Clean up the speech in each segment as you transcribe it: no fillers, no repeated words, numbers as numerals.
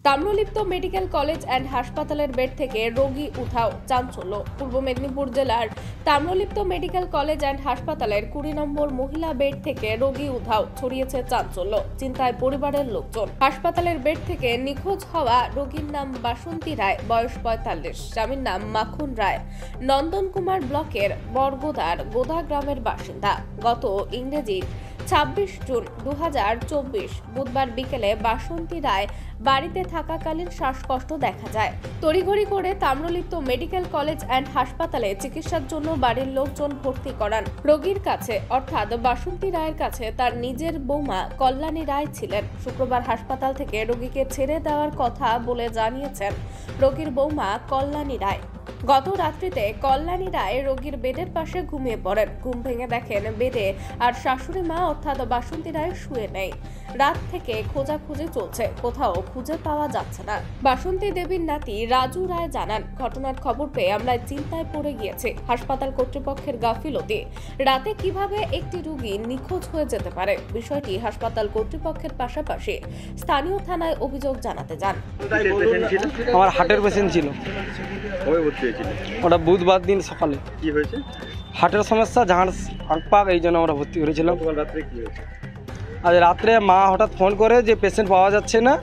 Tamralipta medical college and হাসপাতালের bed থেকে রোগী উঠাও, চাঞ্চল্য। পূর্ব মেদিনীপুর জেলার তাম্রলিপ্ত মেডিকেল কলেজ অ্যান্ড হাসপাতালের 20 নম্বর মহিলা বেড থেকে রোগী উঠাও, ছড়িয়েছে চাঞ্চল্য। চিন্তায় পরিবারের লোকজন। হাসপাতালের বেড থেকে নিখোঁজ হওয়া রোগীর নাম বাসন্তী রায়, বয়স 45, স্বামীর নাম মাখন রায়, নন্দন কুমার ব্লকের বরগোদার গোদা গ্রামের বাসিন্দা। গত ইংরেজি 26 জুন 2024 বুধবার বিকেলে বাসন্তী রায় বাড়িতে থাকাকালীন শ্বাসকষ্ট দেখা যায়। তড়িঘড়ি করে তাম্রলিপ্ত মেডিকেল কলেজ অ্যান্ড হাসপাতালে চিকিৎসার জন্য বাড়ির লোকজন ভর্তি করান। রোগীর কাছে অর্থাৎ বাসন্তী রায়ের কাছে তার নিজের বৌমা কল্যাণী রায় ছিলেন। শুক্রবার হাসপাতাল থেকে রোগীকে ছেড়ে দেওয়ার কথা বলে জানিয়েছেন রোগীর বৌমা কল্যাণী রায়। গত রাত্রিতে কল্যাণী রায় রোগীর বেডের পাশে ঘুমিয়ে পড়েন। ঘুম ভেঙে দেখেন বেডে আর শাশুড়ি মা অর্থাৎ বাসন্তী রায় শুয়ে নেই। রাত থেকে খোঁজাখুঁজি চলছে, কোথাও খুঁজে পাওয়া যাচ্ছে না। বাসন্তী দেবীর নাতি রাজু রায় জানান, ঘটনার খবর পেয়ে আমরা চিন্তায় পড়ে গিয়েছি। হাসপাতাল কর্তৃপক্ষের গাফিলতি। রাতে কিভাবে একটি রোগী নিখোঁজ হয়ে যেতে পারে, বিষয়টি হাসপাতাল কর্তৃপক্ষের পাশাপাশি স্থানীয় থানায় অভিযোগ জানাতে যান। আমার হার্টের পেশেন্ট ছিল, ওটা বুধবার দিন সকালে। কি হয়েছে? হার্টের সমস্যা, ঝাঁড় পাক, এই জন্য আমরা ভর্তি করেছিলাম। আজ রাত্রে মা হঠাৎ ফোন করে যে পেশেন্ট পাওয়া যাচ্ছে না,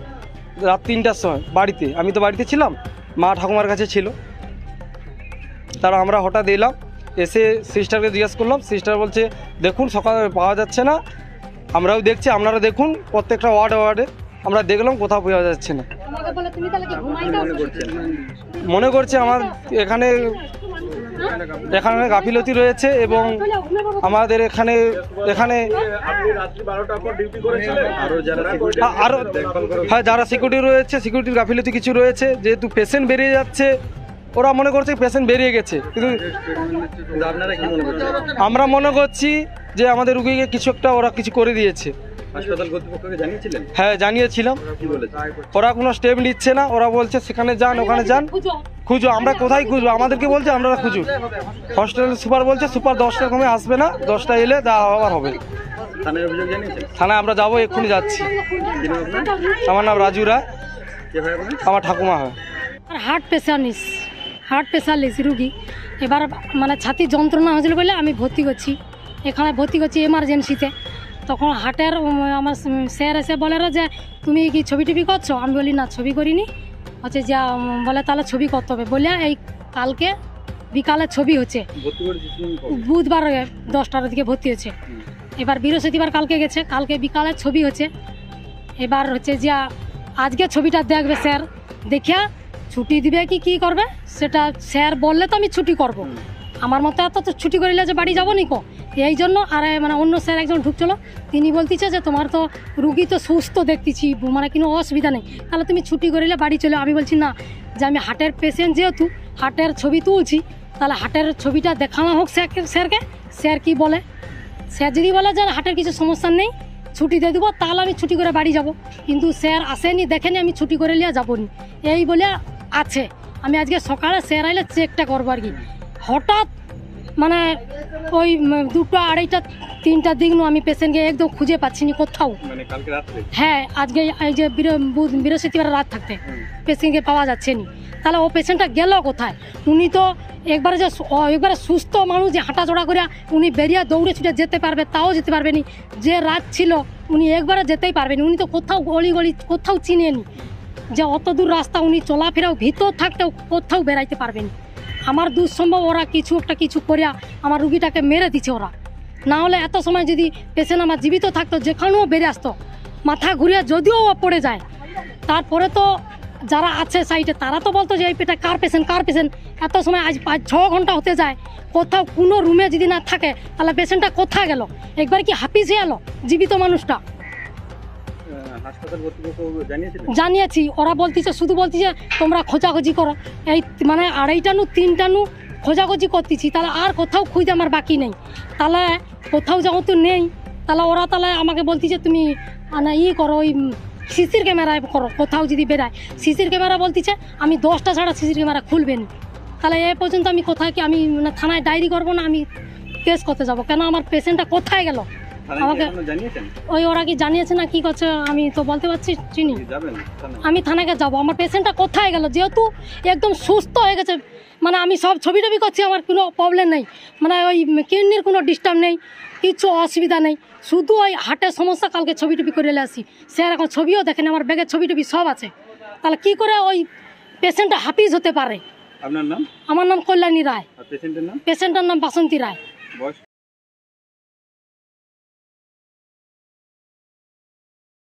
রাত 3টার সময় বাড়িতে। আমি তো বাড়িতে ছিলাম, মা ঠাকুমার কাছে ছিল। তারা আমরা হঠাৎ এলাম, এসে সিস্টারকে জিজ্ঞেস করলাম। সিস্টার বলছে দেখুন সকালে পাওয়া যাচ্ছে না, আমরাও দেখছি, আপনারা দেখুন। প্রত্যেকটা ওয়ার্ডে আমরা দেখলাম, কোথাও পাওয়া যাচ্ছে না। মনে করছে আমার এখানে গাফিলতি রয়েছে এবং আমাদের এখানে আরো হ্যাঁ যারা সিকিউরিটি রয়েছে, সিকিউরিটির গাফিলতি কিছু রয়েছে। যেহেতু পেশেন্ট বেরিয়ে যাচ্ছে, ওরা মনে করছে পেশেন্ট বেরিয়ে গেছে, কিন্তু আমরা মনে করছি যে আমাদের রুগীকে কিছু একটা ওরা কিছু করে দিয়েছে। হাসপাতাল কর্তৃপক্ষকে জানিয়েছিলেন? হ্যাঁ জানিয়েছিলাম। ওরা কোনো স্টেপ নিচ্ছে না। ওরা বলছে সেখানে যান, ওখানে যান, খুঁজো। আমরা কোথায় খুঁজবো? আমাদেরকে বলছে আপনারা খুঁজুন। হসপিটালের সুপার বলছে সুপার 10টার সময় আসবে না, 10টা এলে আবার হবে। থানায় অভিযোগ জানিয়েছেন? থানায় আমরা যাবো, এক্ষুনি যাচ্ছি। আমার নাম রাজু রায়, আমার ঠাকুমা হয়। হার্ট পেশালিস রুগী। এবার মানে ছাতি যন্ত্রণা হয়েছিল বলে আমি ভর্তি করছি এমার্জেন্সিতে। তখন হার্টের আমার স্যার এসে বলে যে তুমি কি ছবি টবি করছো? আমি বলি না, ছবি করিনি। হচ্ছে যা বলে তাহলে ছবি করতে হবে বলে এই কালকে বিকালে ছবি হচ্ছে। বুধবার 10টার দিকে ভর্তি হচ্ছে। এবার বৃহস্পতিবার কালকে গেছে, কালকে বিকালে ছবি হচ্ছে। এবার হচ্ছে যে আজকে ছবিটা দেখবে স্যার, দেখিয়া ছুটি দিবে কি করবে সেটা স্যার বললে তো আমি ছুটি করব। আমার মতো এত তো ছুটি করিলে যে বাড়ি যাবো নিকো, এই জন্য। আর মানে অন্য স্যার একজন ঢুকছিল, তিনি বলতেছে যে তোমার তো রুগী তো সুস্থ দেখতেছি, মানে কোনো অসুবিধা নেই, তাহলে তুমি ছুটি করিলে বাড়ি চলে। আমি বলছি না, যে আমি হার্টের পেশেন্ট, যেহেতু হার্টের ছবি তুলছি, তাহলে হার্টের ছবিটা দেখানো হোক স্যারকে। স্যার কি বলে? স্যার যদি বলে যে হার্টের কিছু সমস্যা নেই, ছুটি দিয়ে দেবো, তাহলে আমি ছুটি করে বাড়ি যাব। কিন্তু স্যার আসেনি, দেখেনি, আমি ছুটি করে নিয়ে যাবো নি, এই বলে আছে। আমি আজকে সকালে স্যার আইলে চেকটা করবো আর কি। হঠাৎ মানে ওই 2টা, 2:30, 3টার দিক আমি পেশেন্টকে একদম খুঁজে পাচ্ছি না কোথাও। হ্যাঁ, আজকে এই যে বৃহস্পতিবার রাত থাকতে পেশেন্টকে পাওয়া যাচ্ছে না। তাহলে ও পেশেন্টটা গেল কোথায়? উনি তো একবারে সুস্থ মানুষ, যে হাঁটাচড়া করে উনি বেরিয়ে দৌড়ে ছুটে যেতে পারবে, তাও যেতে পারবে না। যে রাত ছিল উনি একবারে যেতেই পারবেন। উনি তো কোথাও গলি কোথাও চিনেনি, যে অত দূর রাস্তা উনি চলাফেরাও, ভিতর থাকতেও কোথাও বেরাইতে পারবেন। আমার দুঃসম্ভব ওরা কিছু করিয়া আমার রুগীটাকে মেরে দিচ্ছে ওরা। না হলে এত সময় যদি পেশেন্ট আমার জীবিত থাকতো, যেখানেও বেরিয়ে আসতো, মাথা ঘুরিয়া যদিও পড়ে যায়, তারপরে তো যারা আছে সাইডে তারা তো বলতো যে এই পেটা কার পেশেন্ট। এত সময় আজ 5-6 ঘন্টা হতে যায়, কোথাও কোনো রুমে যদি না থাকে, তাহলে পেশেন্টটা কোথায় গেল? একবার কি হাঁপিয়ে এলো জীবিত মানুষটা? জানিয়েছি, ওরা শুধু বলতেছে তোমরা খোঁজাখুঁজি করো। এই মানে 2:30 খোঁজাখুঁজি করতেছি, তাহলে আর কোথাও খুঁজতে আমার বাকি নেই। তাহলে কোথাও যেহেতু নেই, তাহলে ওরা আমাকে বলতেছে তুমি করো, ওই সিসির ক্যামেরায় করো। কোথাও যদি বেরায় সিসির ক্যামেরা বলতেছে আমি 10টা ছাড়া সিসির ক্যামেরা খুলবেন। তাহলে এ পর্যন্ত আমি কোথায় কি আমি থানায় ডায়েরি করবো না, আমি কেস করতে যাবো কেন? আমার পেশেন্টটা কোথায় গেল? থানায় আমাকে এখনো জানিয়েছেন? ওই ওরা কি জানিয়েছে না কি করছে আমি তো বলতে পারছি চিনি। কি যাবেন থানায়? আমি থানাকে যাবো, আমার পেশেন্টটা কোথায় গেল, যেহেতু একদম সুস্থ হয়ে গেছে, মানে আমি সব ছবি টবি করছি, আমার কোনো প্রবলেম নেই, মানে ওই কিডনির কোনো ডিস্টার্ব নেই, কিছু অসুবিধা নেই, শুধু ওই হার্টের সমস্যা। কালকে ছবি টবি করে এলে আসি, স্যার এখন ছবিও দেখেন, আমার ব্যাগের ছবি টবি সব আছে, তাহলে কি করে ওই পেশেন্টটা হাফিজ হতে পারে? আপনার নাম আমার নাম কল্যাণী রায়, আর পেশেন্টের নাম? পেশেন্টের নাম বাসন্তী রায়। বয়স